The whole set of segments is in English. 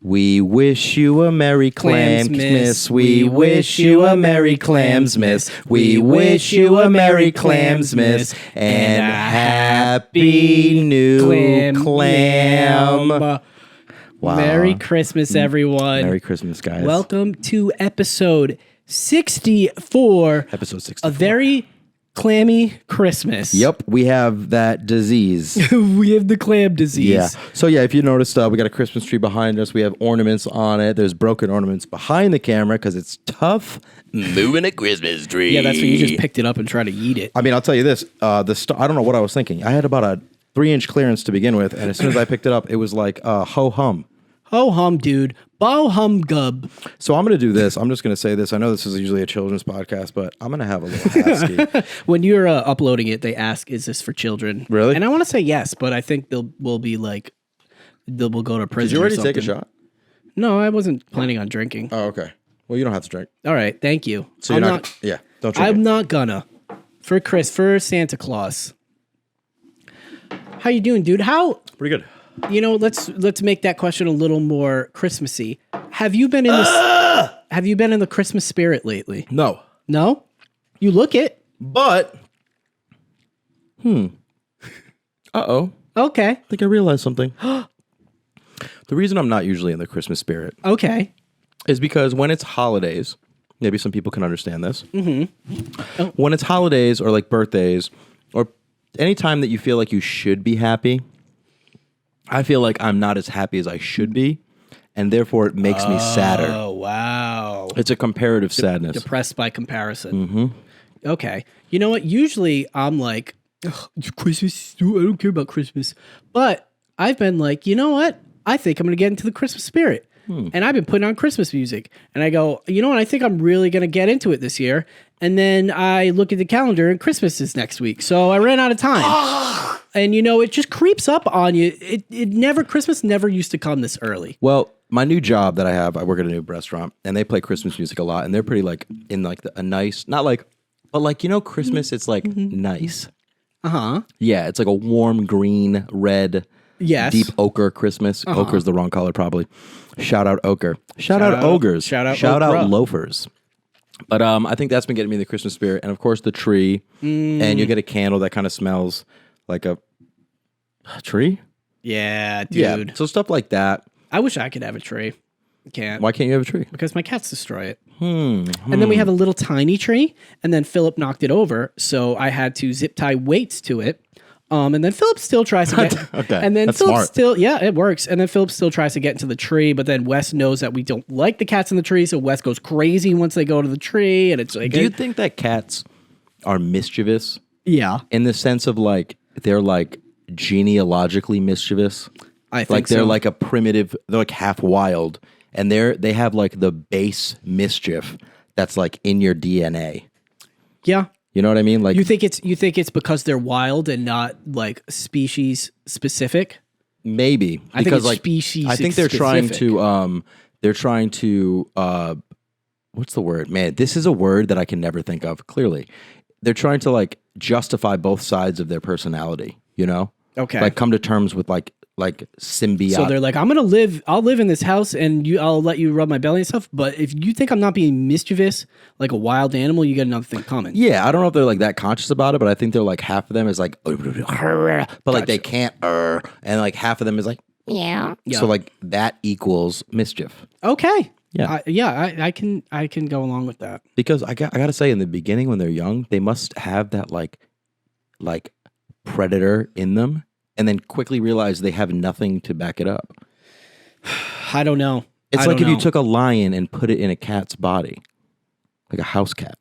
We wish you a Merry Clamsmas. We wish you a Merry Clamsmas. We wish you a Merry Clamsmas and a Happy New Clam. Wow. Merry Christmas, everyone. Merry Christmas, guys. Welcome to episode 64. Episode 64. A very clammy Christmas. Yep, we have that disease. We have the clam disease. Yeah. So yeah, if you noticed, we got a Christmas tree behind us. We have ornaments on it. There's broken ornaments behind the camera because it's tough moving a Christmas tree. Yeah, that's when you just picked it up and tried to eat it. I mean, I'll tell you this. I don't know what I was thinking. I had about a 3-inch clearance to begin with, and as soon as I picked it up, it was like ho hum. Ho hum, dude. Bow hum gub. So I'm going to do this. I'm just going to say this. I know this is usually a children's podcast, but I'm going to have a little ASCII. When you're uploading it, they ask, "Is this for children?" Really? And I want to say yes, but I think we'll be like, we'll go to prison. Did you already or take a something. shot? No, I wasn't planning on drinking. Oh, okay. Well, you don't have to drink. All right, thank you. So you're not. Yeah, don't drink. I'm not gonna. For Santa Claus. How you doing, dude? Pretty good. You know, let's make that question a little more Christmassy. Have you been in the Christmas spirit lately? No. No? You look it. But. Uh-oh. Okay. I think I realized something. The reason I'm not usually in the Christmas spirit Okay. is because when it's holidays, maybe some people can understand this. Mm-hmm. When it's holidays or like birthdays or any time that you feel like you should be happy, I feel like I'm not as happy as I should be, and therefore it makes me sadder. Oh, wow. It's a comparative sadness. Depressed by comparison. Mm-hmm. Okay. You know what? Usually I'm like, it's Christmas. I don't care about Christmas. But I've been like, you know what? I think I'm going to get into the Christmas spirit. And I've been putting on Christmas music. And I go, you know what? I think I'm really going to get into it this year. And then I look at the calendar and Christmas is next week. So I ran out of time. And, you know, it just creeps up on you. Christmas never used to come this early. Well, my new job that I have, I work at a new restaurant, and they play Christmas music a lot, and they're pretty like in like a nice, not like, but like, you know, Christmas, it's like nice. Uh-huh. Yeah, it's like a warm green, red, Yes. deep ochre Christmas. Ochre's the wrong color, probably. Shout out ochre. Shout out ogres. Shout out Shout okra. out loafers. But I think that's been getting me in the Christmas spirit, and of course the tree, and you get a candle that kind of smells like a tree. Yeah, dude. Yeah, so stuff like that. I wish I could have a tree. I can't. Why can't you have a tree? Because my cats destroy it. And then we have a little tiny tree, and then Philip knocked it over, so I had to zip tie weights to it. And then Philip still tries to get, Okay, and then that's Philip smart. still, yeah, it works. And then Philip still tries to get into the tree, but then Wes knows that we don't like the cats in the tree, so Wes goes crazy once they go to the tree, and it's like, Do you think that cats are mischievous yeah, in the sense of like they're like genealogically mischievous? I think Like they're so. like a primitive, they're like half wild, and they have like the base mischief that's like in your DNA. yeah. You know what I mean? Like You think it's because they're wild and not like species specific? maybe I think because it's like species I think they're trying specific. to what's the word? Man, this is a word that I can never think of. Clearly, they're trying to like justify both sides of their personality. You know? Okay. Like come to terms with like symbiotic. So they're like, I'll live in this house and I'll let you rub my belly and stuff. But if you think I'm not being mischievous, like a wild animal, you got another thing coming. Yeah, I don't know if they're like that conscious about it, but I think they're like half of them is like, but like they can't, and like half of them is like, yeah. So like that equals mischief. Okay. Yeah. I can go along with that. Because I got to say, in the beginning when they're young, they must have that like predator in them, and then quickly realize they have nothing to back it up. I don't know. It's I like don't if you know. took a lion and put it in a cat's body, like a house cat.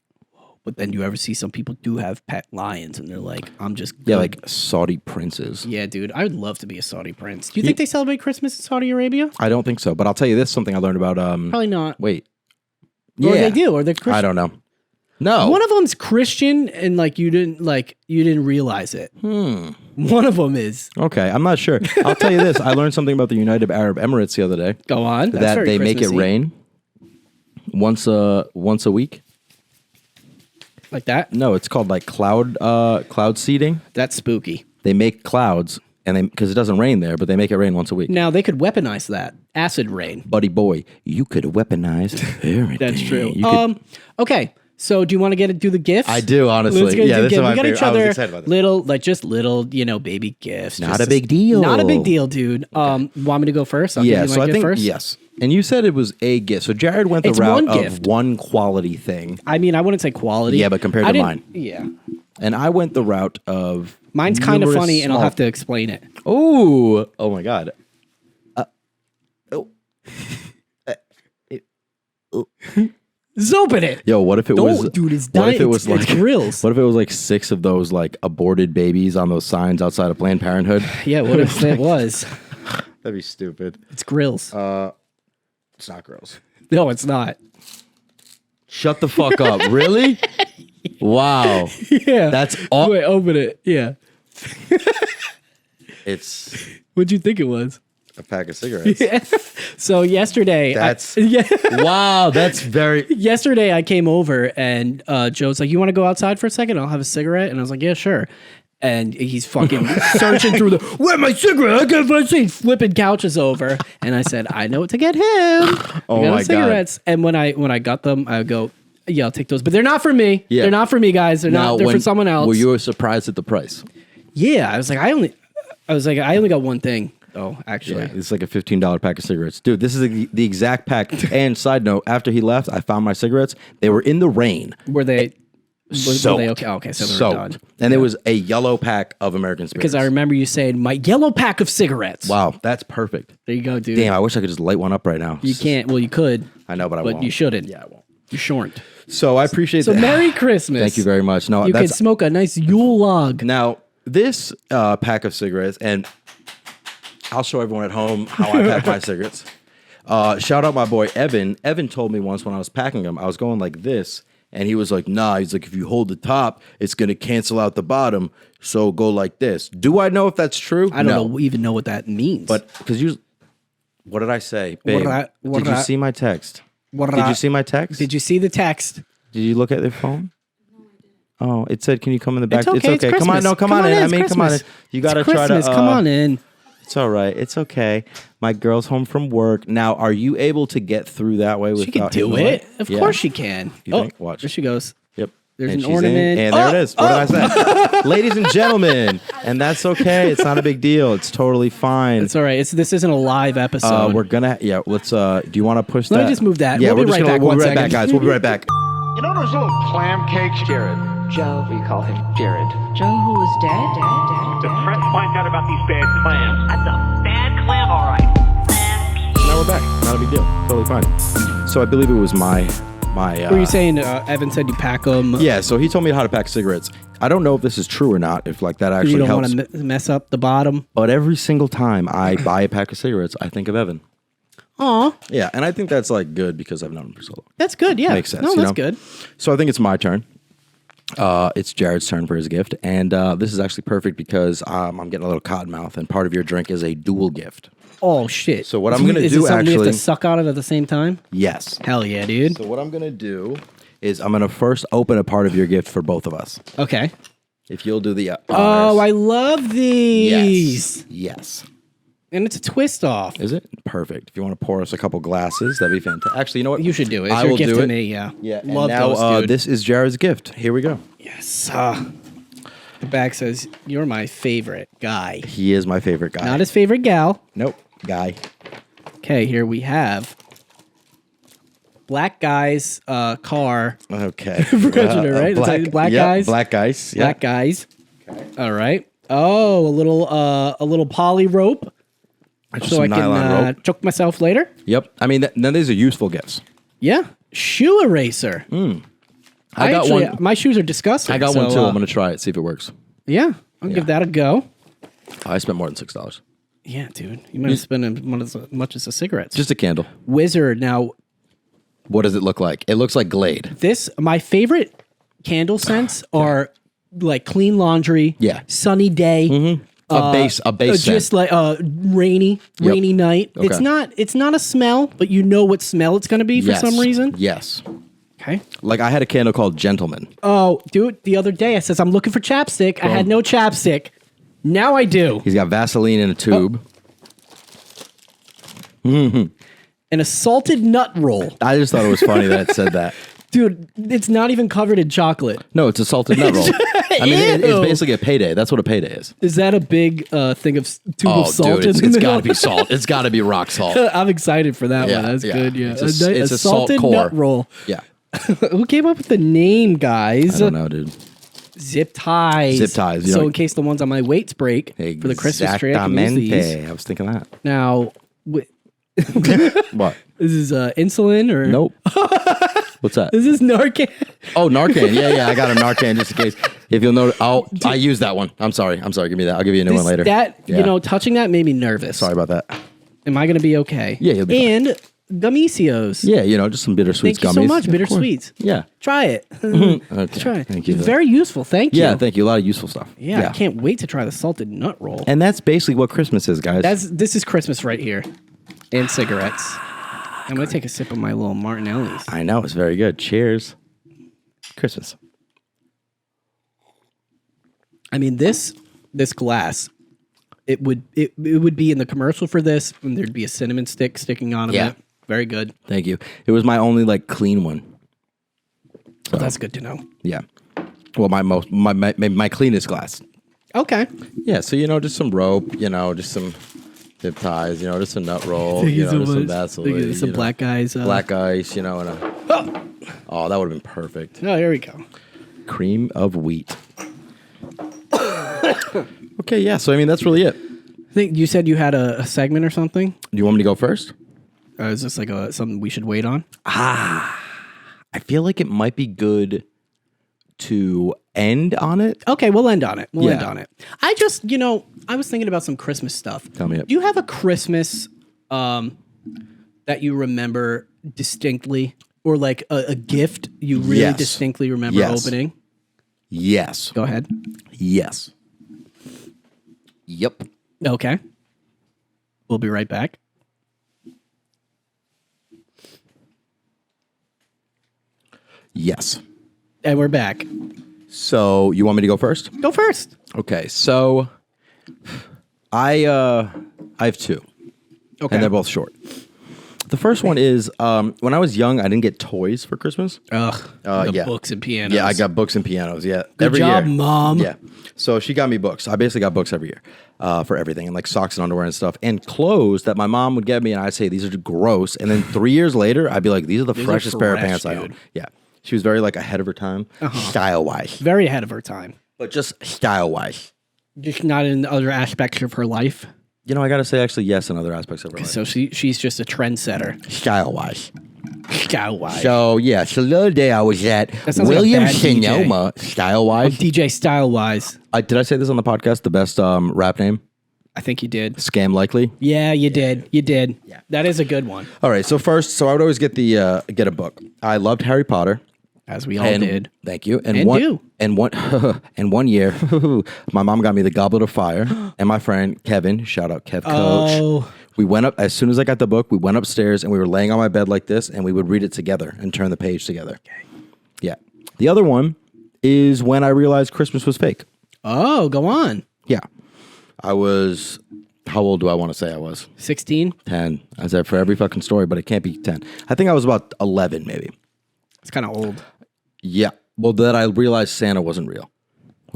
But then you ever see some people do have pet lions and they're like, I'm just Yeah, good. like Saudi princes. Yeah, dude, I would love to be a Saudi prince. Do you think they celebrate Christmas in Saudi Arabia? I don't think so, but I'll tell you this, something I learned about. Probably not. Wait. Or they do, or they're Christian. I don't know. No. One of them's Christian, and like you didn't realize it. One of them is. Okay, I'm not sure. I'll tell you this. I learned something about the United Arab Emirates the other day. Go on. That's That very they make it Christmassy. rain once a week. Like that? No, it's called like cloud seeding. That's spooky. They make clouds, and because it doesn't rain there, but they make it rain once a week. Now, they could weaponize that acid rain. Buddy boy, you could weaponize everything. That's true. You could- Okay. So do you want to do the gifts? I do, honestly. Let's get Yeah, do this gifts. is my We got favorite. each I was other excited about this. little, baby gifts. Not Just a big deal. Not a big deal, dude. Want me to go first? I'll Yeah, give you so my I gift think, first. yes. And you said it was a gift. So Jared went the It's route one of gift. one quality thing. I mean, I wouldn't say quality. Yeah, but compared I to didn't- mine. Yeah. And I went the route of Mine's kind of numerous funny, and I'll small- have to explain it. Oh my God. Just open it. Yo, what if it was Dude, it's what dying. if it was It's like grills. What if it was like 6 of those like aborted babies on those signs outside of Planned Parenthood? Yeah, what if it was? That'd be stupid. It's grills. It's not gross. No, it's not. Shut the fuck up. Really? Wow. Yeah. That's all. Wait, open it. Yeah. It's What'd you think it was? a pack of cigarettes. So yesterday, That's yeah. wow. That's very. Yesterday I came over and Joe's like, "You want to go outside for a second? I'll have a cigarette." And I was like, "Yeah, sure." And he's fucking searching through where's my cigarette? I can't find it. He's flipping couches over. And I said, "I know what to get him." Oh I got my him cigarettes. And when I got them, I go, "Yeah, I'll take those." But they're not for me. Yeah. They're not for me, guys. They're not. They're for someone else. Were you surprised at the price? Yeah, I was like, I only got one thing. Oh, actually. Yeah, it's like a $15 pack of cigarettes. Dude, this is the exact pack. And side note, after he left, I found my cigarettes. They were in the rain. Were they? Were Soaked. they okay? Okay, so they were Soaked. done. And there was a yellow pack of American Spirits. Because I remember you saying my yellow pack of cigarettes. Wow, that's perfect. There you go, dude. Damn, I wish I could just light one up right now. You can't. Well, you could. I know, but I won't. You shouldn't. Yeah, I won't. You shouldn't. So I appreciate So that. Merry Christmas. Thank you very much. No, You can that's smoke a nice Yule log. now this pack of cigarettes, and I'll show everyone at home how I pack my cigarettes. Shout out my boy Evan. Evan told me once when I was packing them, I was going like this, and he was like, "Nah." He's like, "If you hold the top, it's gonna cancel out the bottom. So go like this." Do I know if that's true? I don't even know what that means. But because you, what did I say, babe? What did you see my text? What Did you see my text? Did you see the text? Did you look at their phone? Oh, it said, "Can you come in the back?" It's okay. It's Come on, Christmas. no, come on in. I it's mean, come on in. Christmas. You gotta It's try to. Christmas. Come on in. It's all right. It's okay. My girl's home from work. Now, are you able to get through that way without She can do hitting the it. light? Of Yeah. course she can. You think? Watch. There she goes. Yep. There's And an she's ornament. in, and there it is. What did I say? Ladies and gentlemen, and that's okay. It's not a big deal. It's totally fine. It's all right. This isn't a live episode. We're gonna, yeah. Let's. Do you want to push that? Let me just move that. Yeah, We'll be we're just right gonna. back. We'll One be right back, second. guys. We'll be right back. You know those little clam cakes, Jared? Joe. We call him Jared. Joe who was dead. The press finds out about these bad clams. That's a bad clam, all right. Now we're back. Not a big deal. Totally fine. So I believe it was my. Were you saying Evan said you pack them? Yeah. So he told me how to pack cigarettes. I don't know if this is true or not. If like that You actually don't helps. want to mess up the bottom. But every single time I buy a pack of cigarettes, I think of Evan. Aw, Yeah, and I think that's like good because I've known him for so long. that's good. Yeah, Makes sense. No, you that's know? good. So I think it's my turn. It's Jared's turn for his gift, and this is actually perfect because I'm getting a little cotton mouth, and part of your drink is a dual gift. Oh shit. So what I'm gonna Is do it something we have actually- to suck out of at the same time? Yes. Hell yeah, dude. So what I'm gonna do is I'm gonna first open a part of your gift for both of us. Okay. If you'll do the Oh, honors. I love these. Yes. And it's a twist off. Is it perfect? If you want to pour us a couple glasses, that'd be fantastic. Actually, you know what? You should do it. It's I your will gift do to it. me. Yeah. Yeah. And Love now, those, dude. this is Jared's gift. Here we go. Yes. The bag says you're my favorite guy. He is my favorite guy. Not his favorite gal. Nope. Guy. Okay, here we have Black Guy's car. Okay. Progenitor, right? It's like black yep, guys? Black guys. Yep. Black Guys. All right. Oh, a little poly rope, Just so some I can nylon rope. choke myself later. Yep. I mean, now these are useful gifts. Yeah. Shoe eraser. I got actually, one. my shoes are disgusting. I got so, one too. I'm gonna try it. See if it works. Yeah, I'll give that a go. I spent more than $6. Yeah, dude. You might have spent as much as the cigarettes. Just a candle. Wizard. Now, What does it look like? It looks like Glade. my favorite candle scents are like clean laundry. Yeah. Sunny day. A base Just scent. like rainy night. Okay. It's not a smell, but you know what smell it's going to be for Yes. some reason. Yes. Okay. Like I had a candle called Gentleman. Oh, dude, the other day I says I'm looking for chapstick. I had no chapstick. Now I do. He's got Vaseline in a tube. An a salted nut roll. I just thought it was funny that it said that. Dude, it's not even covered in chocolate. No, it's a salted nut roll. I mean, it's Ew. basically a payday. That's what a payday is. Is that a big thing of tube of salt dude, in the it's middle? got to be salt. It's got to be rock salt. I'm excited for that Yeah, one. That's yeah. good. Yeah, It's a salt salted core. nut roll. Yeah. Who came up with the name, guys? I don't know, dude. Zip ties. Zip ties, you So know- in case the ones on my weights break for the Christmas tree, I can use these. Exactamente. I was thinking that. Now, What? this is insulin or Nope. What's that? This is Narcan. Oh, Narcan. Yeah. I got a Narcan just in case. If you'll notice, I use that one. I'm sorry. Give me that. I'll give you a new one later. That Yeah. touching that made me nervous. Sorry about that. Am I going to be okay? Yeah, you'll be fine. And Gumicios. Yeah, just some bittersweet Thank you gummies. so much, Of course. bittersweets. Yeah. Try it. Okay. Try it. Thank you. Very useful. Thank you. Yeah, thank you. A lot of useful stuff. Yeah, I can't wait to try the salted nut roll. And that's basically what Christmas is, guys. This is Christmas right here. And cigarettes. I'm going to take a sip of my little Martinelli's. I know. It's very good. Cheers. Christmas. I mean, this glass, it would be in the commercial for this, and there'd be a cinnamon stick sticking out of Yeah. it. Very good. Thank you. It was my only clean one. Well, that's good to know. Yeah. Well, my cleanest glass. Okay. Yeah. So just some rope. Just some zip ties. Just a nut roll. Thank you so just some much. Vaseline. Thank you. Some black guys. Black ice. And a. Oh, that would have been perfect. Oh, here we go. Cream of wheat. Okay. Yeah. So that's really it. I think you said you had a segment or something. Do you want me to go first? Is this something we should wait on? I feel like it might be good to end on it. Okay, we'll end on it. We'll end Yeah. on it. I just, I was thinking about some Christmas stuff. Tell me it. Do you have a Christmas that you remember distinctly, or a gift you really Yes. distinctly remember Yes. opening? Yes. Go ahead. Yes. Yep. Okay. We'll be right back. Yes. And we're back. So you want me to go first? Go first. Okay. So I have two. Okay. And they're both short. The first one is when I was young, I didn't get toys for Christmas. Ugh. The yeah. books and pianos. Yeah, I got books and pianos. Yeah, Good every job, year. Mom. Yeah, so she got me books. I basically got books every year for everything, and socks and underwear and stuff, and clothes that my mom would get me, and I'd say these are gross, and then 3 years later, I'd be like, these are the These are freshest pair of fresh, pants I dude. own. Yeah, she was very ahead of her time, style wise, Very ahead of her time. but just style wise. Just not in other aspects of her life. I gotta say actually yes in other aspects of her life. So she's just a trendsetter. Style wise. Style wise. So yeah, so the other day I was at That sounds like a William bad DJ. Sonoma. Style wise. DJ style wise. Did I say this on the podcast? The best rap name? I think you did. Scam Likely. Yeah, you did. You did. Yeah. That is a good one. All right. So first, I would always get get a book. I loved Harry Potter. As we all And did. Thank you. And do. And one year, my mom got me the Goblet of Fire, and my friend Kevin, shout out Kev Coach. Oh. We went up as soon as I got the book. We went upstairs and we were laying on my bed like this, and we would read it together and turn the page together. Okay. Yeah. The other one is when I realized Christmas was fake. Oh, go on. Yeah. I was. How old do I want to say I was? 16? 10. I said for every fucking story, but it can't be 10. I think I was about 11, maybe. It's kind of old. Yeah. Well, then I realized Santa wasn't real.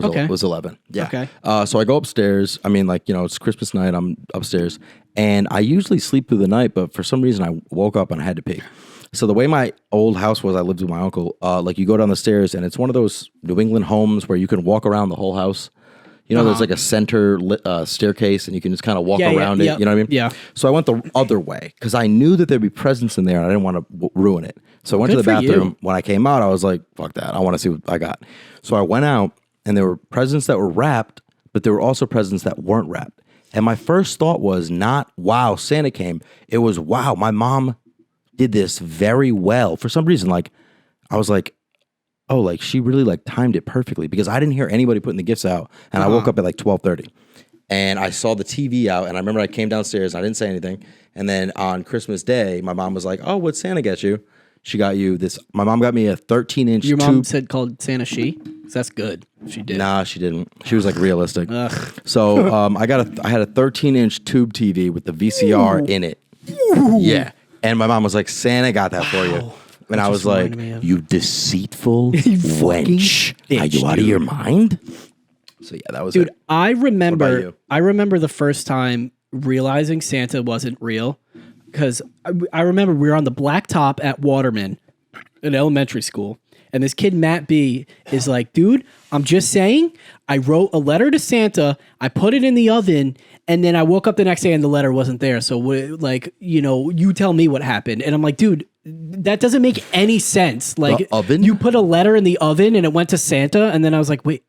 Okay. Was 11. Yeah. Okay. So I go upstairs. I mean, it's Christmas night. I'm upstairs. And I usually sleep through the night, but for some reason I woke up and I had to pee. So the way my old house was, I lived with my uncle, you go down the stairs and it's one of those New England homes where you can walk around the whole house. There's a center staircase and you can just kind of walk around it. You know what I mean? Yeah. So I went the other way because I knew that there'd be presents in there and I didn't want to ruin it. So I went to the Good for you. bathroom. When I came out, I was like, fuck that. I want to see what I got. So I went out and there were presents that were wrapped, but there were also presents that weren't wrapped. And my first thought was not, wow, Santa came. It was, wow, my mom did this very well. For some reason, I was like, oh, she really timed it perfectly because I didn't hear anybody putting the gifts out. And I woke up at 12:30 and I saw the TV out. And I remember I came downstairs and I didn't say anything. And then on Christmas Day, my mom was like, oh, what'd Santa get you? She got you this. My mom got me a 13-inch Your tube. mom said called Santa she? 'Cause that's good. She did. Nah, she didn't. She was realistic. Ugh. So I had a 13-inch tube TV with the VCR in it. Yeah. And my mom was like, Santa got that for you. And I was just like, reminded me of- you deceitful fucking wench. bitch, Are you out of your mind? So yeah, that was Dude, it. I What about remember. you? I remember the first time realizing Santa wasn't real, because I remember we were on the blacktop at Waterman, in elementary school, and this kid Matt B is like, "Dude, I'm just saying, I wrote a letter to Santa, I put it in the oven, and then I woke up the next day and the letter wasn't there. So you tell me what happened." And I'm like, "Dude, that doesn't make any sense. Like, oven? you put a letter in the oven and it went to Santa." And then I was like, "Wait,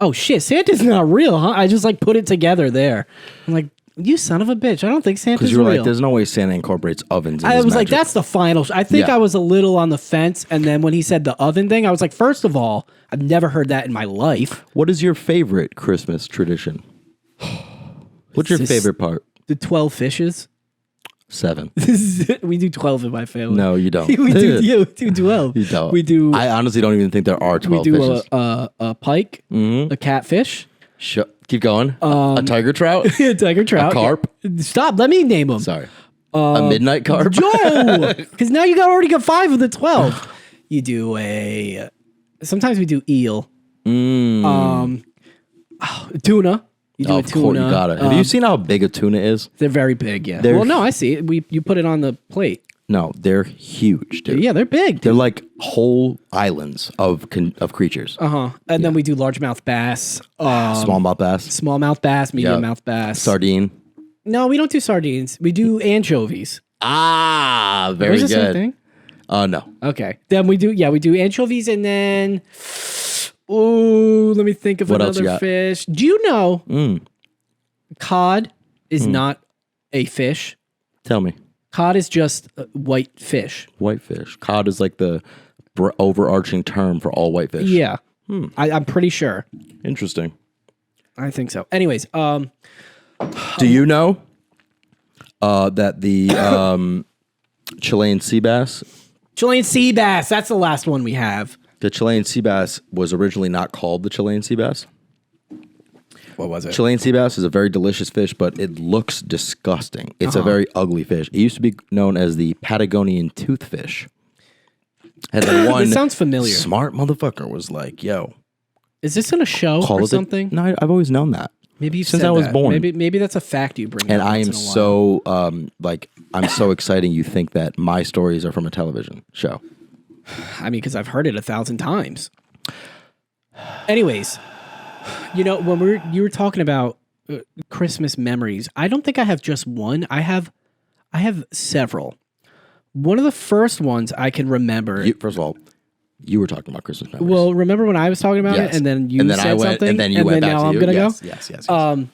oh shit, Santa's not real, huh?" I just like put it together there. I'm like, "You son of a bitch! I don't think Santa's Because you were real." like, there's no way Santa incorporates ovens in I his was like, magic. "That's the final." I think Yeah. I was a little on the fence, and then when he said the oven thing, I was like, first of all, I've never heard that in my life. What is your favorite Christmas tradition? What's your This- favorite part? The 12 fishes. 7. We do 12 in my family. No, you don't. we do 12. You don't. We do. I honestly don't even think there are 12 we do fishes. a pike, a catfish, Keep going. A tiger trout? a tiger trout, carp? Stop. Let me name them. Sorry. A midnight carp? Joe, because now you already got 5 of the 12. You do a. Sometimes we do eel. Tuna. You do Oh, a of course, tuna. you got it. Have you seen how big a tuna is? They're very big. Yeah. They're- Well, no, I see it. You put it on the plate. No, they're huge, dude. Yeah, they're big. They're like whole islands of creatures. And then we do largemouth bass, Smallmouth bass, smallmouth bass, medium Yeah. mouth bass. sardine. No, we don't do sardines. We do anchovies. Very Is the same good. thing? No. Okay. Then we do anchovies, and then let me think of What else you another got? fish. Do you know cod is not a fish? Tell me. Cod is just white fish. Whitefish. Cod is like the overarching term for all whitefish. Yeah. I'm pretty sure. Interesting. I think so. Anyways, Do you know that the Chilean sea bass, Chilean sea bass, that's the last one we have. the Chilean sea bass was originally not called the Chilean sea bass? What was it? Chilean sea bass is a very delicious fish, but it looks disgusting. It's a very ugly fish. It used to be known as the Patagonian toothfish. And then one This sounds familiar. smart motherfucker was like, yo, Is this in a show call or it something? No, I've always known that. Maybe you since said I was that. born. Maybe that's a fact you bring And up I once am in a while. so I'm so exciting you think that my stories are from a television show. I mean, because I've heard it 1,000 times. Anyways, when you were talking about Christmas memories, I don't think I have just one. I have several. One of the first ones I can remember. First of all, you were talking about Christmas memories. Well, remember when I was talking about Yes. it, and then you And then said I went, something, and then you went back now to I'm you. gonna Yes, go. yes.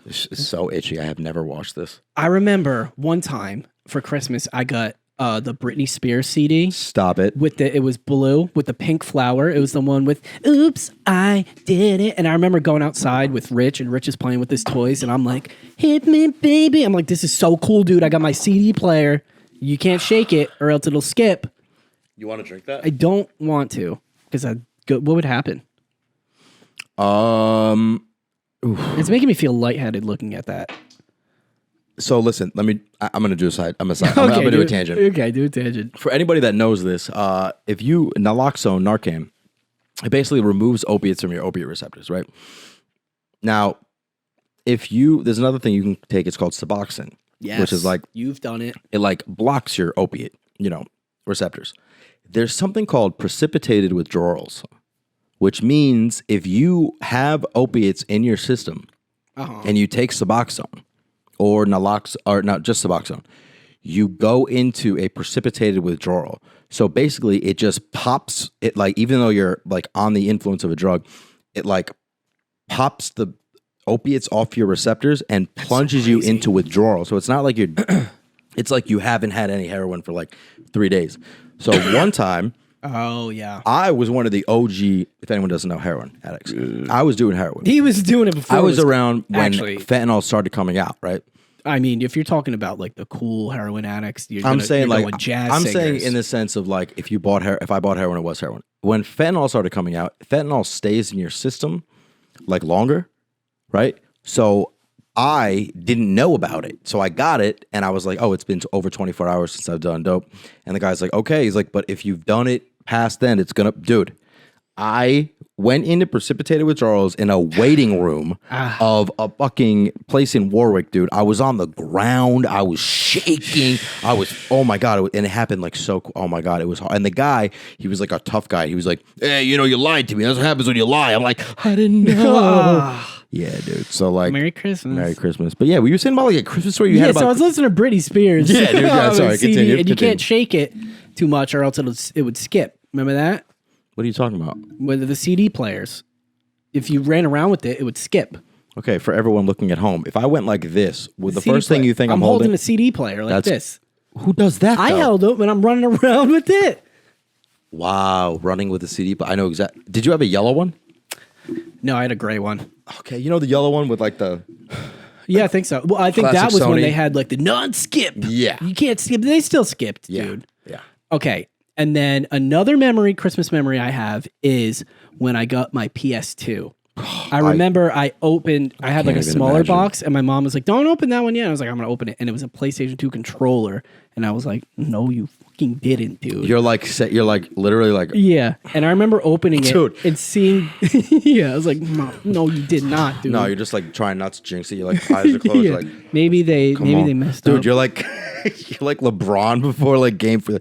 This is so itchy. I have never watched this. I remember one time for Christmas, I got the Britney Spears CD. Stop it. It was blue with the pink flower. It was the one with "Oops, I did it." And I remember going outside with Rich, and Rich is playing with his toys, and I'm like, "Hit me, baby!" I'm like, "This is so cool, dude! I got my CD player. You can't shake it, or else it'll skip." You want to drink that? I don't want to, because what would happen? It's making me feel lightheaded looking at that. So listen, I'm going to do a side. I'm going to do a tangent. Okay, do a tangent. For anybody that knows this, if you naloxone, Narcan, it basically removes opiates from your opiate receptors, right? Now, there's another thing you can take. It's called Suboxone, Yes, which is like you've done it. it like blocks your opiate, receptors. There's something called precipitated withdrawals, which means if you have opiates in your system and you take Suboxone or naloxone, or not just Suboxone, you go into a precipitated withdrawal. So basically, it just pops it, like, even though you're like on the influence of a drug, it like pops the opiates off your receptors and plunges you into withdrawal. So it's not like it's like you haven't had any heroin for like 3 days. So one time, Oh yeah, I was one of the OG, if anyone doesn't know, heroin addicts. I was doing heroin. he was doing it before. I it was around when actually. fentanyl started coming out, right? I mean, if you're talking about like the cool heroin addicts, I'm saying like going jazz I'm singers. saying in the sense of like if I bought heroin, it was heroin. When fentanyl started coming out, fentanyl stays in your system like longer, right? So I didn't know about it. So I got it and I was like, oh, it's been over 24 hours since I've done dope. And the guy's like, okay. He's like, but if you've done it past then, it's going to, dude, I went into precipitated withdrawals in a waiting room of a fucking place in Warwick, dude. I was on the ground. I was shaking. Oh my God. And it happened like oh my God. It was hard. And the guy, he was like a tough guy. He was like, hey, you lied to me. That's what happens when you lie. I'm like, I didn't know. Yeah, dude. So like, Merry Christmas. Merry Christmas. But yeah, we were saying about like a Christmas story you had about. So I was listening to Britney Spears. Yeah, dude. Yeah, sorry. CD, Continue. and you can't shake it too much or else it would skip. Remember that? What are you talking about? With the CD players. If you ran around with it, it would skip. Okay, for everyone looking at home, if I went like this, with the first thing you think I'm holding a CD player like this. Who does that? I held it when I'm running around with it. Wow, running with a CD player. I know exactly. Did you have a yellow one? No, I had a gray one. Okay, you know the yellow one with like the. Yeah, I think so. Well, I think Classic that was when Sony. they had like the non-skip. Yeah. You can't skip. They still skipped, dude. Yeah. Okay. And then another Christmas memory I have is when I got my PS2. I remember I had like a smaller imagine. box and my mom was like, don't open that one yet. I was like, I'm going to open it. And it was a PlayStation 2 controller. And I was like, no, you fucking didn't, dude. You're like literally like. Yeah. And I remember opening it Dude. and seeing, yeah, I was like, no, you did not, dude. No, you're just like trying not to jinx it. You're like eyes are closed. Yeah. Like maybe they on. messed Dude, up. you're like you're like LeBron before like game for the.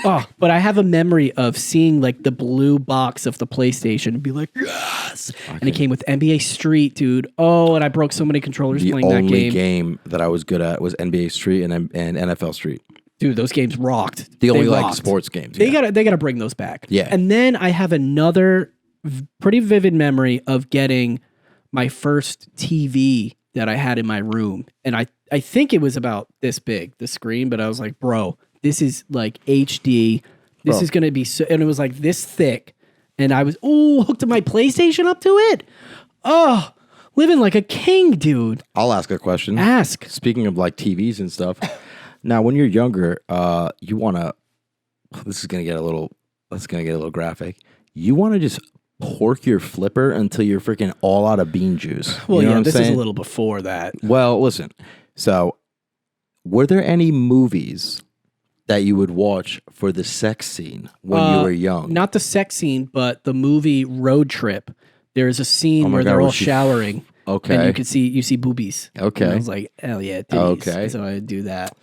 Oh, but I have a memory of seeing like the blue box of the PlayStation and be like, yes. Okay. And it came with NBA Street, dude. Oh, and I broke so many controllers The playing that only game. game that I was good at was NBA Street and NFL Street. Dude, those games rocked. The only They like rocked. sports games. They gotta bring those back. Yeah. And then I have another pretty vivid memory of getting my first TV that I had in my room. And I think it was about this big, the screen, but I was like, bro, this is like HD. This is going to be so, and it was like this thick. And I was, hooked my PlayStation up to it. Oh, living like a king, dude. I'll ask a question. Ask. Speaking of like TVs and stuff. Now, when you're younger, you want to, this is going to get a little graphic. You want to just pork your flipper until you're freaking all out of bean juice. Well, you know yeah, what I'm this saying? is a little before that. Well, listen. So, were there any movies that you would watch for the sex scene when you were young? Not the sex scene, but the movie Road Trip. There's a scene where God, they're all was she- showering. Okay. And you see boobies. Okay. And I was like, hell yeah, titties. Okay. So I do that.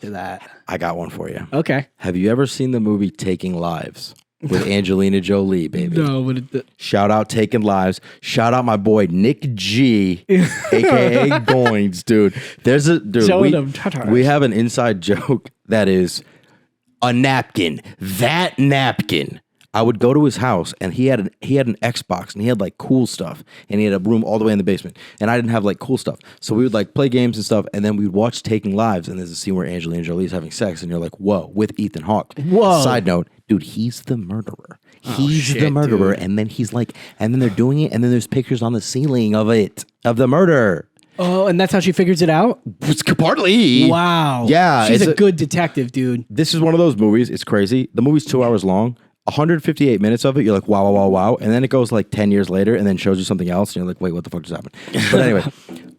I got one for you. Okay. Have you ever seen the movie Taking Lives with Angelina Jolie, baby? No, but Shout out Taking Lives. Shout out my boy Nick G, aka Goins, dude. There's a dude. Showing them tatas. We have an inside joke that is a napkin. That napkin. I would go to his house and he had an Xbox and he had like cool stuff and he had a room all the way in the basement and I didn't have like cool stuff. So we would like play games and stuff and then we'd watch Taking Lives and there's a scene where Angelina Jolie's having sex and you're like, whoa, with Ethan Hawke. Whoa. Side note, dude, he's the murderer. He's the shit, murderer. dude. And then he's like, and then they're doing it and then there's pictures on the ceiling of the murder. oh, and that's how she figures it out? It's partly. Wow. Yeah. She's it's a good detective, dude. This is one of those movies. It's crazy. The movie's 2 hours long. 158 minutes of it, you're like, wow, wow, wow, wow. And then it goes like 10 years later and then shows you something else. And you're like, wait, what the fuck just happened? But anyway,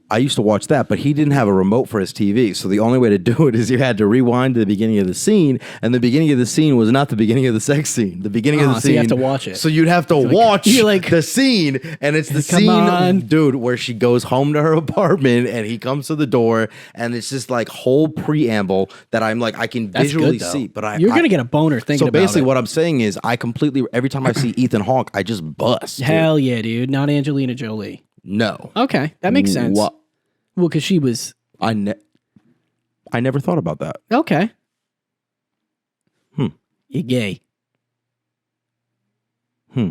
I used to watch that, but he didn't have a remote for his TV. So the only way to do it is you had to rewind to the beginning of the scene. And the beginning of the scene was not the beginning of the sex scene. The beginning of the so scene. you have to watch it. So you'd have to watch you're like, the scene. And it's the come scene, on. dude, where she goes home to her apartment and he comes to the door. And it's just like whole preamble that I'm like, I can That's visually good, though. see. But You're going to get a boner thinking so about basically, it. what I'm saying is, every time I see Ethan Hawke, I just bust. dude. Hell yeah, dude. Not Angelina Jolie. No. Okay. That makes sense. What? Well, because she was... I never thought about that. Okay. Hmm. You're gay. Hmm.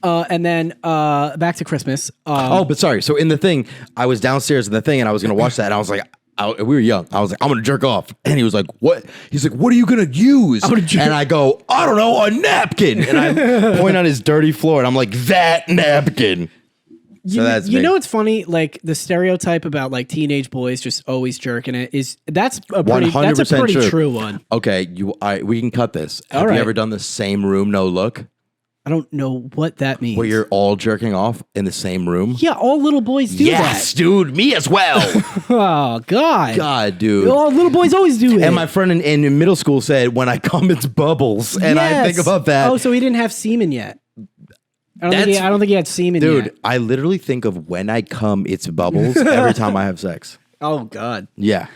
And then back to Christmas. But sorry. So in the thing, I was downstairs in the thing, and I was gonna watch that, and I was like, we were young. I was like, I'm gonna jerk off, and he was like, "What?" He's like, "What are you gonna use?" And I go, "I don't know, a napkin." And I point on his dirty floor, and I'm like, "That napkin." So that's you me. know what's funny? Like the stereotype about like teenage boys just always jerking it that's a pretty 100% true one. Okay, we can cut this. Have All right. you ever done the same room, no look? I don't know what that means. Where you're all jerking off in the same room? Yeah, all little boys do Yes, that. dude, me as well. Oh, God. God, dude. Oh, little boys always do it. And my friend in middle school said, when I come, it's bubbles. And I Yes. think about that. Oh, so he didn't have semen yet. I don't think he had semen Dude, yet. I literally think of when I come, it's bubbles every time I have sex. Oh, God. Yeah.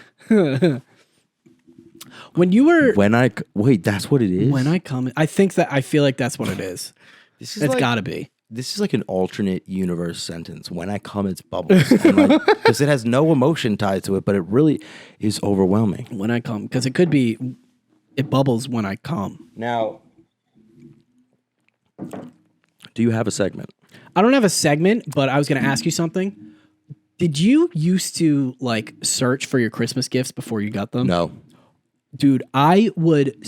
When you were... Wait, that's what it is? When I come... I feel like that's what it is. This is It's like, gotta be. This is like an alternate universe sentence. When I come, it's bubbles. Because it has no emotion tied to it, but it really is overwhelming. When I come. Because it could be... It bubbles when I come. Now, do you have a segment? I don't have a segment, but I was going to ask you something. Did you used to like search for your Christmas gifts before you got them? No. Dude, I would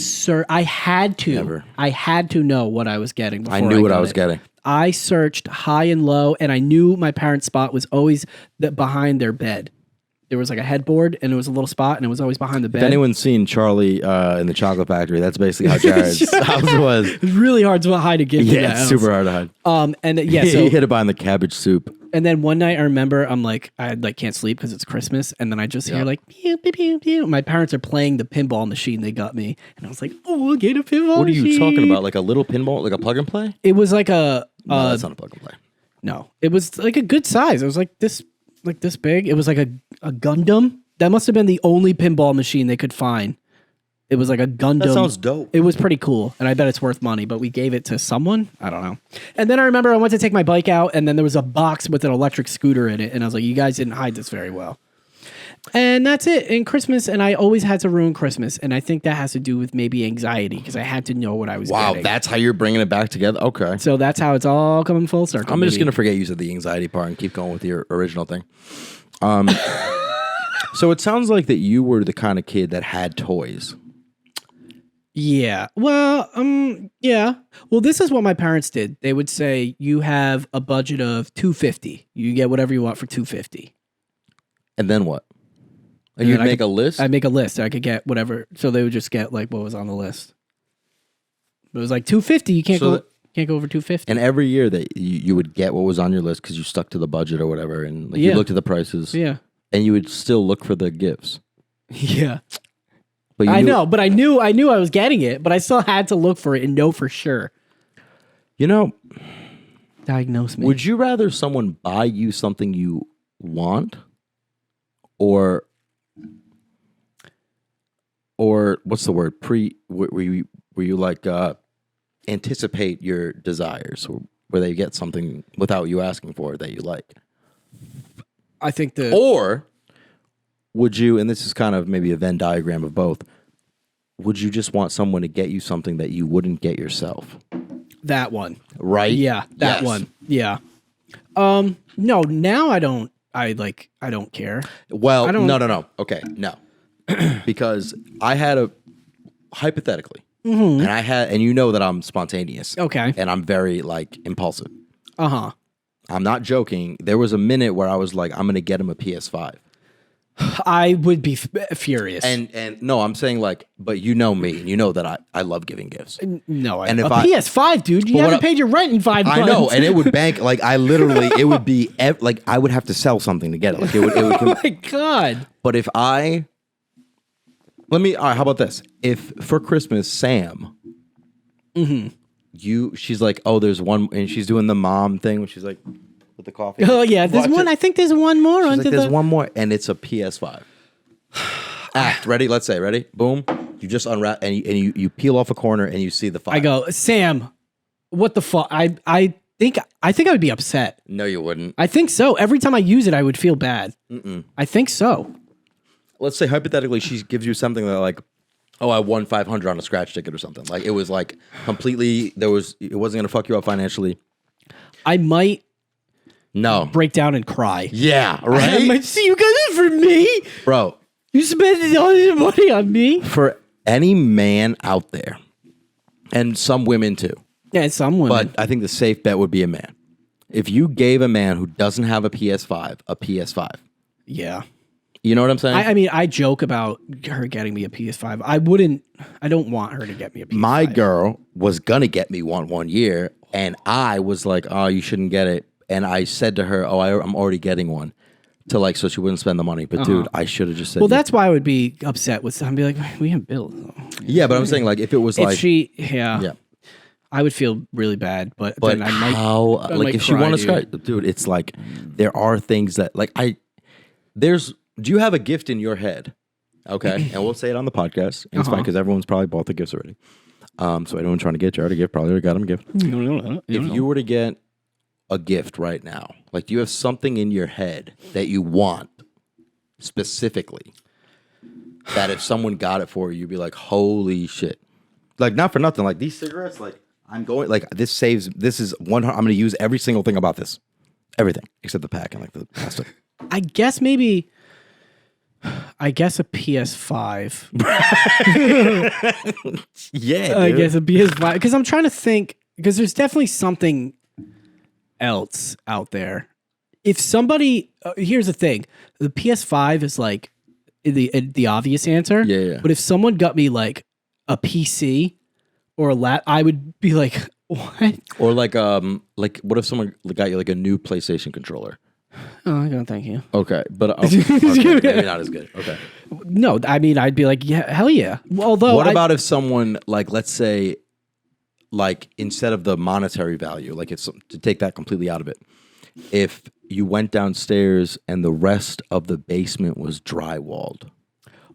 I had to. Never. I had to know what I was getting before I knew what got I was it. getting. I searched high and low, and I knew my parents' spot was always behind their bed. There was like a headboard, and it was a little spot, and it was always behind the bed. If anyone's seen Charlie in the Chocolate Factory, that's basically how Jared's house was. It's really hard to hide a gift. in Yeah, that it's house. super hard to hide. And yeah, He so hid it behind the cabbage soup. and then one night I remember I can't sleep because it's Christmas, and then I just hear like pew pew pew pew. My parents are playing the pinball machine they got me, and I was like, oh, get a pinball. What are you machine. talking about? Like a little pinball? Like a plug and play? It was like a No, that's not a plug and play. no, it was like a good size. It was like this big. It was like a Gundam. That must have been the only pinball machine they could find. It was like a Gundam. That sounds dope. It was pretty cool, and I bet it's worth money, but we gave it to someone. I don't know. And then I remember I went to take my bike out, and then there was a box with an electric scooter in it, and I was like, you guys didn't hide this very well. And that's it. In Christmas, and I always had to ruin Christmas, and I think that has to do with maybe anxiety, because I had to know what I was Wow, getting. that's how you're bringing it back together? Okay. So that's how it's all coming full circle. I'm just baby. going to forget you said the anxiety part and keep going with your original thing. So it sounds like that you were the kind of kid that had toys. Yeah. Well, yeah. Well, this is what my parents did. They would say, you have a budget of $250. You get whatever you want for $250. And then what? And And you'd then make a list? I'd make a list. I could get whatever. So they would just get like what was on the list. It was like $250. You can't So can't go over $250. and every year that you would get what was on your list because you stuck to the budget or whatever. And like Yeah. you looked at the prices. Yeah. And you would still look for the gifts. Yeah. But you I knew- know, but I knew I was getting it, but I still had to look for it and know for sure. You know, Diagnose me. would you rather someone buy you something you want or what's the word? Where you like anticipate your desires, or where they get something without you asking for it that you like? I think Or would you, and this is kind of maybe a Venn diagram of both, would you just want someone to get you something that you wouldn't get yourself? that one. Right? Yeah, that Yes. one. Yeah. No, now I don't care. Well, I don't- no. Okay, no. Because I had hypothetically, and you know that I'm spontaneous. Okay. And I'm very like impulsive. Uh-huh. I'm not joking. There was a minute where I was like, I'm going to get him a PS5. I would be furious. And no, I'm saying like, but you know me, and you know that I love giving gifts. no, and a if I- PS5, dude, you But what haven't I- paid your rent in 5 months. I know, and it would bank like I literally, it would be like I would have to sell something to get it. Like it would Oh my god. But if all right, how about this? If for Christmas, Sam, she's like, oh, there's one, and she's doing the mom thing when she's like, with the coffee. Oh yeah, there's Watch one. it. I think there's one more She's under like, there's the. one more, and it's a PS5. Act, ready? Let's say, ready? Boom. You just unwrap, and you peel off a corner, and you see the 5. I go, Sam. What the fuck? I think I would be upset. No, you wouldn't. I think so. Every time I use it, I would feel bad. I think so. Let's say hypothetically, she gives you something that like, oh, I won 500 on a scratch ticket or something. Like it was like completely. It wasn't gonna fuck you up financially. I might No. break down and cry. Yeah. I Right. might see you got it for me. Bro, You spent all your money on me. for any man out there, and some women too, Yeah, it's some women. but I think the safe bet would be a man. If you gave a man who doesn't have a PS5 a PS5, yeah. you know what I'm saying? I mean, I joke about her getting me a PS5. I don't want her to get me a PS5. My girl was gonna get me one year. and I was like, "Oh, you shouldn't get it." And I said to her, "Oh, I'm already getting one," to like so she wouldn't spend the money. But dude, I should have just said. Well, that's why I would be upset with. I'd be like, we have bills. yeah. But I'm saying like if it was If like yeah, I would feel really bad. But But then I might, how, I like, might if she cry, wanted to, dude. dude, it's like there are things that, like, do you have a gift in your head? Okay, and we'll say it on the podcast. And it's fine because everyone's probably bought the gifts already. So anyone trying to get Jared a gift probably already got him a gift. If you were to get a gift right now, like, do you have something in your head that you want specifically? That if someone got it for you, you'd be like, holy shit! Like, not for nothing. Like, these cigarettes, like, I'm this is one. I'm going to use every single thing about this, everything except the pack and like the plastic. I guess a PS5. Yeah, I dude. guess a PS5 because I'm trying to think because there's definitely something else out there. If somebody, here's the thing, the PS5 is like the obvious answer. Yeah. But if someone got me like a PC or a lap, I would be like, what? Or like what if someone got you like a new PlayStation controller? Oh, no, thank you. Okay, but okay, maybe not as good. Okay. No, I mean, I'd be like, yeah, hell yeah. Although, What about if someone, like, let's say, like, instead of the monetary value, like, it's to take that completely out of it, if you went downstairs and the rest of the basement was drywalled?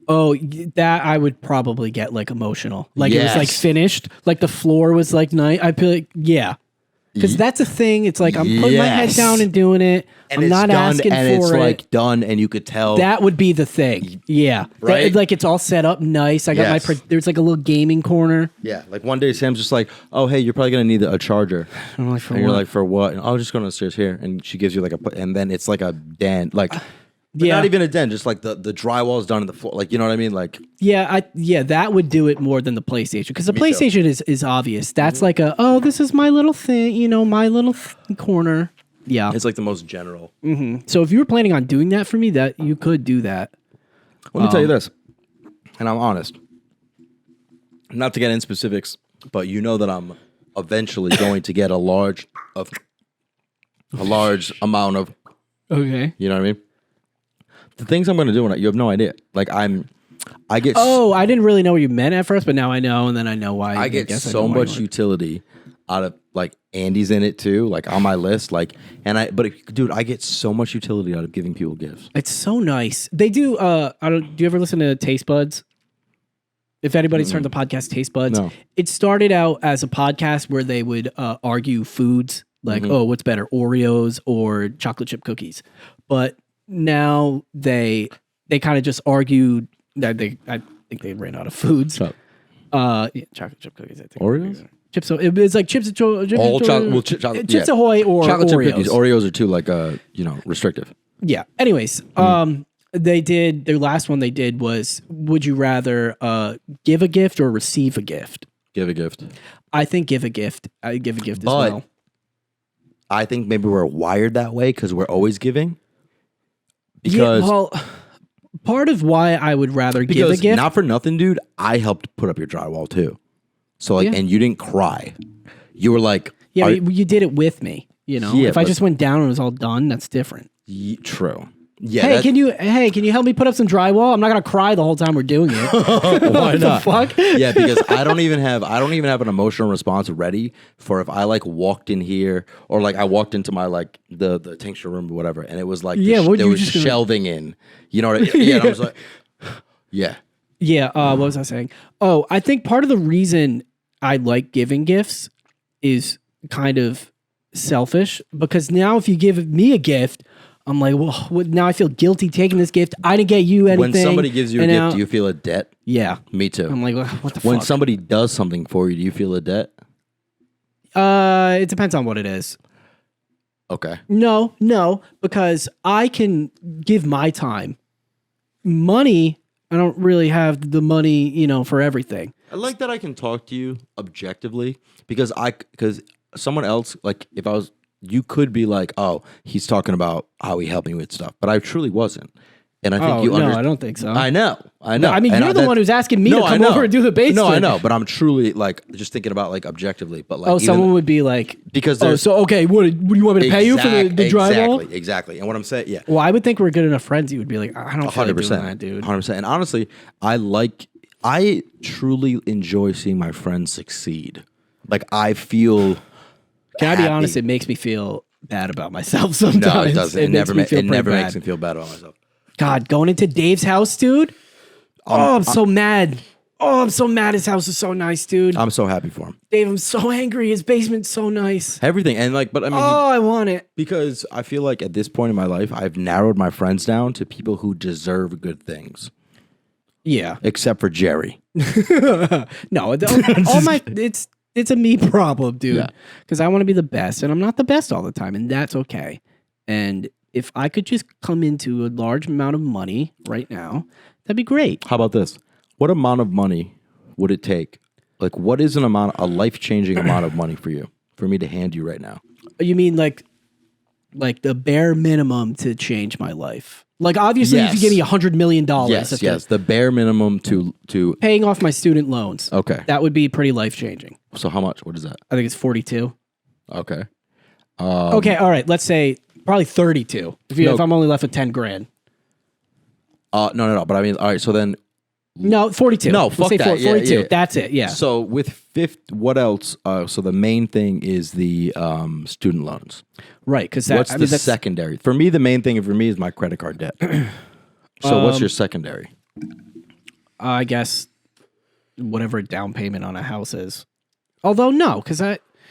Oh, that I would probably get like emotional. Like it was like Yes. finished. Like the floor was like nice. I'd be like, yeah. Because that's a thing. It's like I'm putting my head Yes. down and doing it. And I'm it's not done, asking and for it's it. like done, and you could tell. That would be the thing. Yeah. Right? Like it's all set up nice. I got Yes. there's like a little gaming corner. Yeah, like one day Sam's just like, "Oh, hey, you're probably gonna need a charger." I'm like, for And you're what? like, "For what?" And, "Oh, just going upstairs here." And she gives you like and then it's like a den, like, but yeah. not even a den, just like the drywall is done in the floor, like, you know what I mean, like. Yeah, that would do it more than the PlayStation because the Me too. PlayStation is obvious. That's like this is my little thing, my little corner. Yeah. It's like the most general. So if you were planning on doing that for me, that you could do that. Let me tell you this, and I'm honest. Not to get in specifics, but you know that I'm eventually going to get a large amount of. Okay. You know what I mean? The things I'm going to do, you have no idea. Like I get. Oh, I didn't really know what you meant at first, but now I know, and then I know why. I get guess I so know why much you utility out of, like, Andy's in it too, like on my list, like, dude, I get so much utility out of giving people gifts. It's so nice. They do. Do you ever listen to Taste Buds? If anybody's heard the podcast Taste Buds, No. It started out as a podcast where they would argue foods, like, oh, what's better, Oreos or chocolate chip cookies? But now they kind of just argued that I think they ran out of foods. Yeah, chocolate chip cookies. I think Oreos? Chips. It's like Chips. All chocolate. Chips Ahoy or chocolate Oreos. chip cookies. Oreos are too, like, restrictive. Yeah. Anyways, they did their last one. They did was, would you rather give a gift or receive a gift? Give a gift. I think give a gift. I give a gift as But well. I think maybe we're wired that way because we're always giving. Because part of why I would rather give a gift. not for nothing, dude, I helped put up your drywall too. So, like, Yeah. and you didn't cry. You were like, yeah, you did it with me. Yeah, if I but- just went down and it was all done, that's different. True. Yeah. Hey, that's- can you help me put up some drywall? I'm not gonna cry the whole time we're doing it. Why What the fuck? Yeah, because I don't even have an emotional response ready for if I, like, walked in here or, like, I walked into my, like, the tincture room or whatever, and it was like there was shelving in. You know what I mean? Yeah, and I was like, yeah. Yeah, what was I saying? Oh, I think part of the reason I like giving gifts is kind of selfish because now if you give me a gift, I'm like, well, now I feel guilty taking this gift. I didn't get you anything. When somebody gives you a gift, do you feel a debt? Yeah. Me too. I'm like, what the When fuck? somebody does something for you, do you feel a debt? It depends on what it is. Okay. No, because I can give my time. Money, I don't really have the money, for everything. I like that I can talk to you objectively because someone else, like, if I was, you could be like, oh, he's talking about how he helped me with stuff, but I truly wasn't. And I think Oh, you no, understand. I don't think so. I know. No, I mean, And you're the that- one who's asking me No, to I come know. over and do the basement. No, I know, but I'm truly like just thinking about like objectively. But like, Oh, even- someone would be like, because oh, there's so okay, what do you want me to pay you for the drywall? Exactly. And what I'm saying, yeah, Well, I would think we're good enough friends. You would be like, I don't feel like doing that, dude. 100%. And honestly, I truly enjoy seeing my friends succeed. Like I feel. Can I be happy. honest? It makes me feel bad about myself sometimes. No, it doesn't. It never makes me feel pretty makes bad. me feel bad about myself. God, going into Dave's house, dude. Oh, I'm so mad. Oh, I'm so mad. His house is so nice, dude. I'm so happy for him. Dave, I'm so angry. His basement's so nice. Everything and like, but I mean, Oh, I want it. because I feel like at this point in my life, I've narrowed my friends down to people who deserve good things, Yeah. except for Jerry. No, all my it's a me problem, dude. Yeah. Because I want to be the best, and I'm not the best all the time, and that's okay. And if I could just come into a large amount of money right now, that'd be great. How about this? What amount of money would it take? Like, what is a life-changing amount of money for you, for me to hand you right now? You mean like the bare minimum to change my life? Like obviously, if you Yes. give me $100 million, that's Yes. The bare minimum to paying off my student loans. Okay. That would be pretty life changing. So how much? What is that? I think it's 42. Okay. Okay, all right. Let's say probably 32. If I'm only left with 10 grand. No. But I mean, all right. So then, No, 42. No, Let's fuck say that. Yeah, 42. yeah. That's it. Yeah. so with fifth, what else? So the main thing is the student loans. Right. Because What's the secondary? For me, the main thing for me is my credit card debt. So what's your secondary? I guess whatever down payment on a house is. Although no, because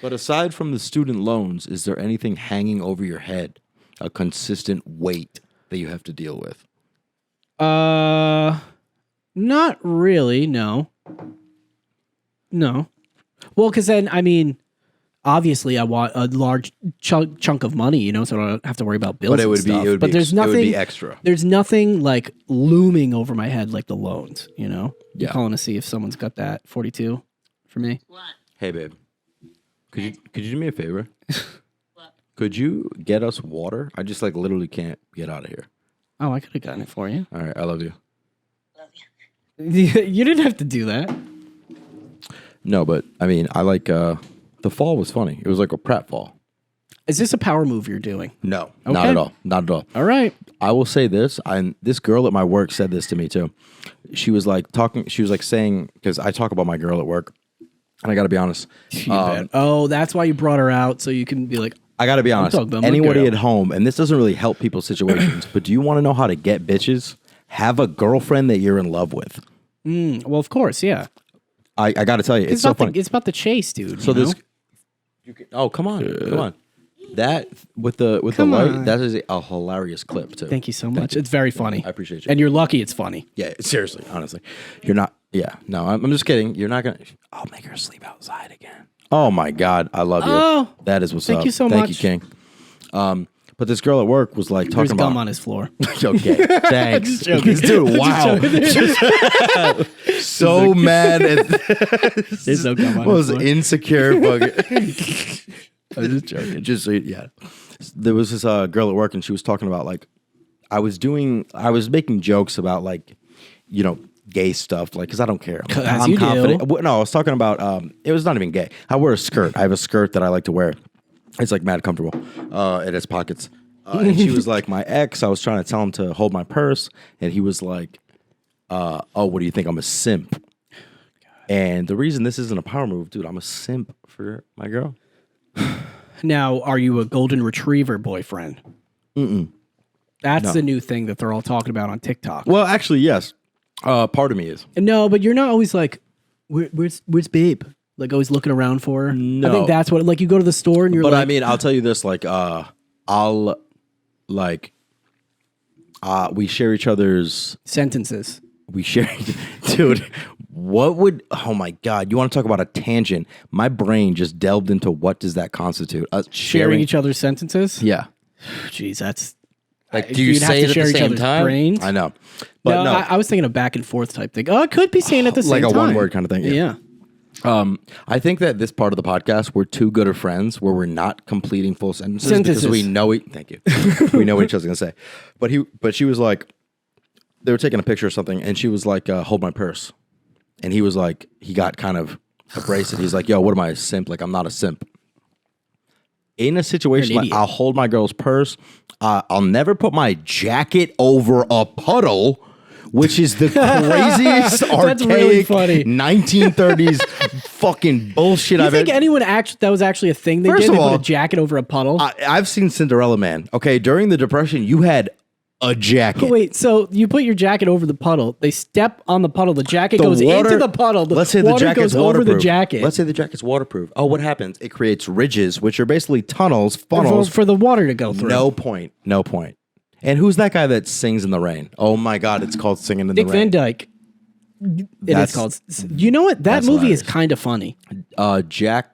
But aside from the student loans, is there anything hanging over your head, a consistent weight that you have to deal with? not really. No. No. Well, because then I mean, obviously, I want a large chunk of money, so I don't have to worry about bills. But it and would stuff. be, But there's nothing. It would be extra. There's nothing like looming over my head like the loans. Yeah. You're calling to see if someone's got that 42 for me. Hey, babe, could you do me a favor? Could you get us water? I just like literally can't get out of here. Oh, I could have gotten it for you. All right, I love you. You didn't have to do that. No, but I mean, I like the fall was funny. It was like a prat fall. Is this a power move you're doing? No, not Okay. at all. Not at all. All right. I will say this, and this girl at my work said this to me too. She was like saying, because I talk about my girl at work, and I got to be honest. Oh, that's why you brought her out, so you can be like, I got to be honest. talking about my Anybody girl. at home, and this doesn't really help people's situations, but do you want to know how to get bitches? Have a girlfriend that you're in love with. well, of course, yeah. I got to tell you, it's so funny. It's about the chase, dude. So you this, know? oh come on. That with the Come light, on. that is a hilarious clip too. Thank you so much. It's very funny. I appreciate you. And you're lucky it's funny. Yeah, seriously, honestly, you're not. Yeah, no, I'm just kidding. You're not gonna. I'll make her sleep outside again. Oh my god, I love you. Oh, that is what's up. thank you so Thank much. you, King. But this girl at work was like There's talking gum about. on his floor. Okay, thanks. Just joking. Dude, wow. So mad at There's no gum on was his floor. insecure bugger. I'm just joking. Just so yeah. There was this girl at work, and she was talking about like I was making jokes about like gay stuff, like because I don't care. Like, As I'm you do. confident. No, I was talking about it was not even gay. I wear a skirt. I have a skirt that I like to wear. It's like mad comfortable. It has pockets. And she was like, my ex, I was trying to tell him to hold my purse, and he was like, oh, what do you think? I'm a simp. And the reason this isn't a power move, dude, I'm a simp for my girl. Now, are you a golden retriever boyfriend? That's the new thing that they're all talking about on TikTok. Well, actually, yes. Part of me is. No, but you're not always like, where's Babe? Like always looking around for her. No. I think that's what. Like you go to the store and you're But like, I mean, I'll tell you this, like, I'll like, we share each other's. sentences. We share, dude. What would? Oh my god! You want to talk about a tangent? My brain just delved into what does that constitute? Sharing each other's sentences. Yeah. Jeez, that's Like, do you you'd have say to it at share the each same other's time? brains. I know, but no, I was thinking a back and forth type thing. Oh, it could be saying at the same like time, a one-word kind of thing. Yeah. I think that this part of the podcast, we're too good of friends where we're not completing full sentences. Because we know it. Thank you. We know what each other's gonna say. But she was like, they were taking a picture or something, and she was like, "Hold my purse," and he was like, he got kind of abrasive. He's like, "Yo, what am I, a simp? Like, I'm not a simp." In a situation like, I'll hold my girl's purse. I'll never put my jacket over a puddle, which is the craziest archaic really funny. 1930s fucking bullshit You I've think ever. anyone that was actually a thing they First did? of They all, put a jacket over a puddle? I've seen Cinderella Man. Okay, during the Depression, you had a jacket. Wait, so you put your jacket over the puddle. They step on the puddle. The jacket goes into the puddle. The let's say the water jacket's goes over waterproof. the jacket. Let's say the jacket's waterproof. Oh, what happens? It creates ridges, which are basically tunnels, funnels. for the water to go through. No point. No point. And who's that guy that sings in the rain? Oh my God, it's called Singing in Dick the Rain. Van Dyke. It That's- is called. You know what? That that's movie is hilarious. kind of funny. Jack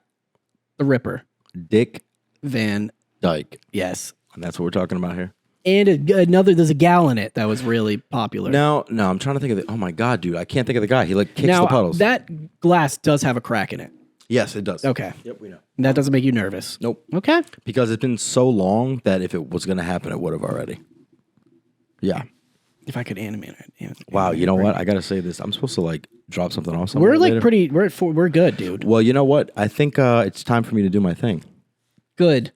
The Ripper. Dick Van. Dyke. Yes. And that's what we're talking about here. And another. There's a gal in it that was really popular. No, I'm trying to think of the. Oh my God, dude, I can't think of the guy. He like kicks now the puddles. that glass does have a crack in it. Yes, it does. Okay. Yep, we know. That doesn't make you nervous. Nope. Okay. Because it's been so long that if it was going to happen, it would have already. Yeah. If I could animate it. Yeah. Wow. You know what? I got to say this. I'm supposed to like drop something off somewhere We're like later. pretty. We're good, dude. Well, you know what? I think it's time for me to do my thing. Good.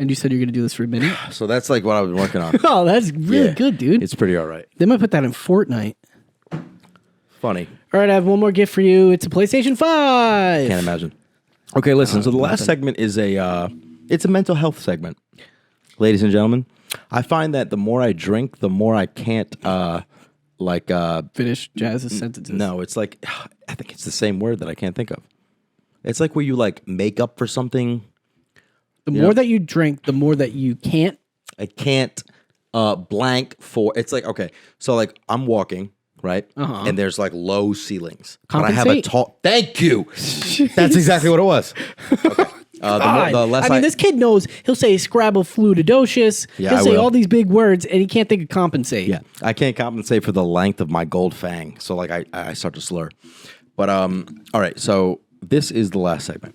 And you said you're going to do this for a minute? So that's like what I've been working on. Oh, that's really Yeah. good, dude. It's pretty all right. They might put that in Fortnite. Funny. All right, I have one more gift for you. It's a PlayStation 5. Can't imagine. Okay, listen. So the last segment is it's a mental health segment. Ladies and gentlemen, I find that the more I drink, the more I can't Finish Jazz's sentences. no, it's like I think it's the same word that I can't think of. It's like where you like make up for something. The more that you drink, the more that you can't. I can't blank for. It's like okay, so like I'm walking right, and there's like low ceilings, but I have a Compensate. tall. Thank you. That's exactly what it was. Okay. The less I mean, this kid knows. He'll say Scrabble-fludidocious. Yeah, He'll I say will. all these big words, and he can't think of compensate. Yeah, I can't compensate for the length of my gold fang, so like I start to slur. But all right, so this is the last segment.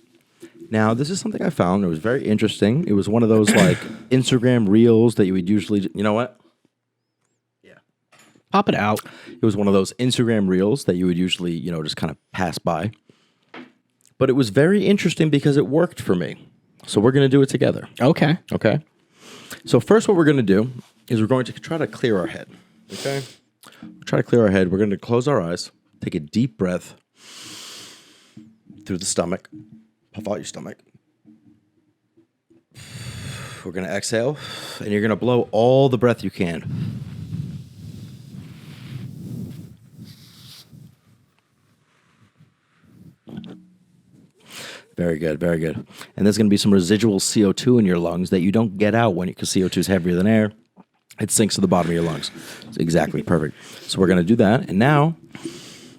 Now, this is something I found. It was very interesting. It was one of those like Instagram reels that you would usually, you know what? Pop it out. It was one of those Instagram reels that you would usually, you know, just kind of pass by. But it was very interesting because it worked for me. So we're going to do it together. Okay. Okay. So first, what we're going to do is we're going to try to clear our head. Okay. Try to clear our head. We're going to close our eyes, take a deep breath through the stomach, puff out your stomach. We're going to exhale, and you're going to blow all the breath you can. Very good, very good. And there's going to be some residual CO2 in your lungs that you don't get out because CO2 is heavier than air. It sinks to the bottom of your lungs. It's exactly perfect. So we're going to do that. And now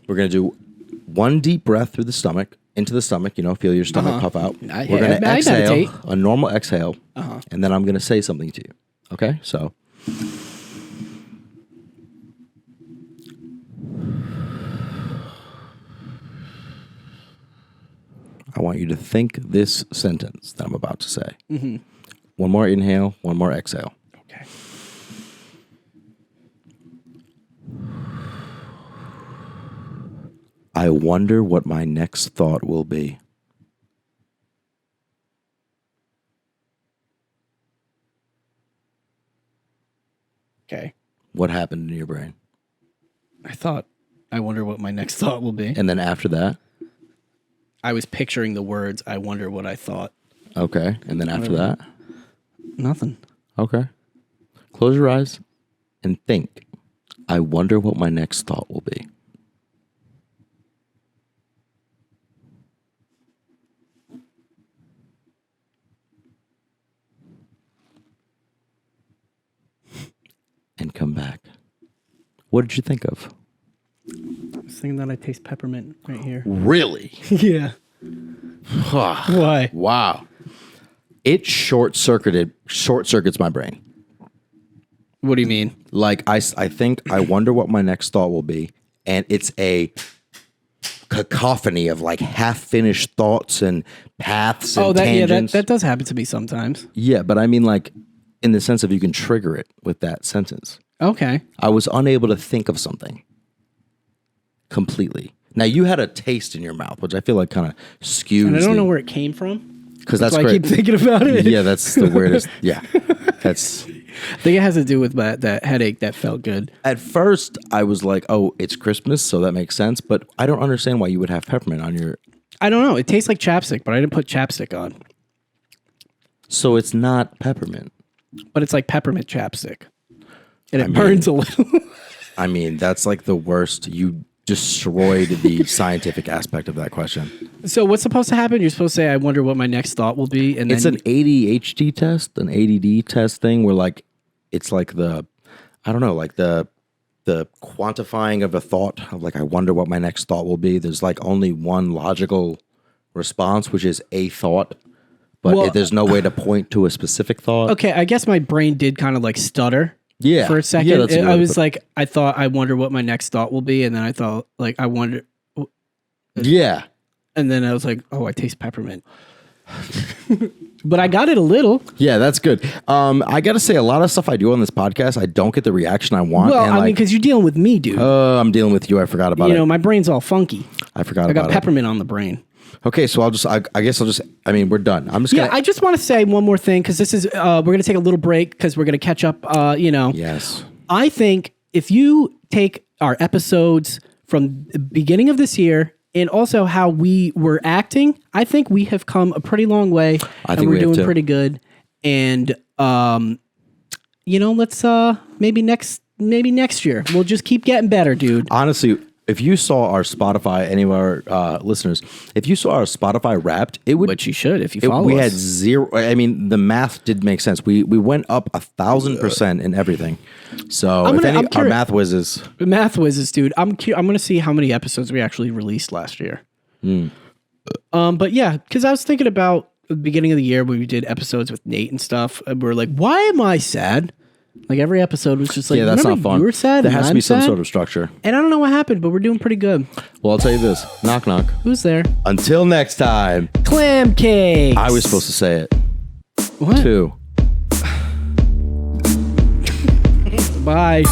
we're going to do one deep breath through the stomach, into the stomach, you know, feel your stomach puff out. We're going to I exhale, meditate. a normal exhale, and then I'm going to say something to you. Okay? So. I want you to think this sentence that I'm about to say. Mm-hmm. One more inhale, one more exhale. Okay. I wonder what my next thought will be. Okay. What happened in your brain? I wonder what my next thought will be. And then after that, I was picturing the words. I wonder what I thought. okay. And then after that, Nothing. okay. Close your eyes and think. I wonder what my next thought will be. And come back. What did you think of? I was thinking that I taste peppermint right here. Really? Yeah. Why? Wow. It short-circuits my brain. What do you mean? Like I think I wonder what my next thought will be, and it's a cacophony of like half-finished thoughts and paths and tangents. That does happen to me sometimes. Yeah, but I mean like in the sense of you can trigger it with that sentence. Okay. I was unable to think of something completely. Now you had a taste in your mouth, which I feel like kind of skews. And I don't know where it came from. Because that's why great. I keep thinking about it. Yeah, that's the weirdest. Yeah, that's. I think it has to do with that headache that felt good. At first, I was like, "Oh, it's Christmas, so that makes sense." But I don't understand why you would have peppermint on your. I don't know. It tastes like chapstick, but I didn't put chapstick on. So it's not peppermint. But it's like peppermint chapstick, and it burns a little. I mean, that's like the worst. You destroyed the scientific aspect of that question. So what's supposed to happen? You're supposed to say, "I wonder what my next thought will be," and It's then an ADHD test, an ADD test thing where like it's like the I don't know, like the quantifying of a thought of like I wonder what my next thought will be. There's like only one logical response, which is a thought, but there's no way to point to a specific thought. Okay, I guess my brain did kind of like stutter. Yeah, For a second, yeah, that's a good I way to was put like, I thought, I wonder what my next thought will be, and then I thought, like, I wonder, Yeah. and then I was like, oh, I taste peppermint. But I got it a little. Yeah, that's good. I got to say, a lot of stuff I do on this podcast, I don't get the reaction I want. Well, and I mean, like, because you're dealing with me, dude. I'm dealing with you. I forgot about You it. know, my brain's all funky. I forgot I about got it. peppermint on the brain. Okay, so I guess I'll just, I mean, we're done. I'm just Yeah, going to. I just want to say one more thing because this is, we're going to take a little break because we're going to catch up, you know. Yes. I think if you take our episodes from the beginning of this year and also how we were acting, I think we have come a pretty long way. I think and we we're have doing too. pretty good. And you know, let's maybe next year we'll just keep getting better, dude. Honestly, if you saw our Spotify, any of our listeners, if you saw our Spotify Wrapped, it would. But you should if you follow we us. had zero. I mean, the math did make sense. We went up 1,000% in everything. So I'm if any I'm our curious. math whizzes, Math whizzes, dude. I'm going to see how many episodes we actually released last year. But yeah, because I was thinking about the beginning of the year when we did episodes with Nate and stuff, and we're like, why am I sad? Like every episode was just like, yeah, that's not remember fun. you were sad. There and has to I'm be some sad? sort of structure. And I don't know what happened, but we're doing pretty good. Well, I'll tell you this: knock knock. Who's there? Until next time. Clam Cakes. I was supposed to say it. What? 2. Bye.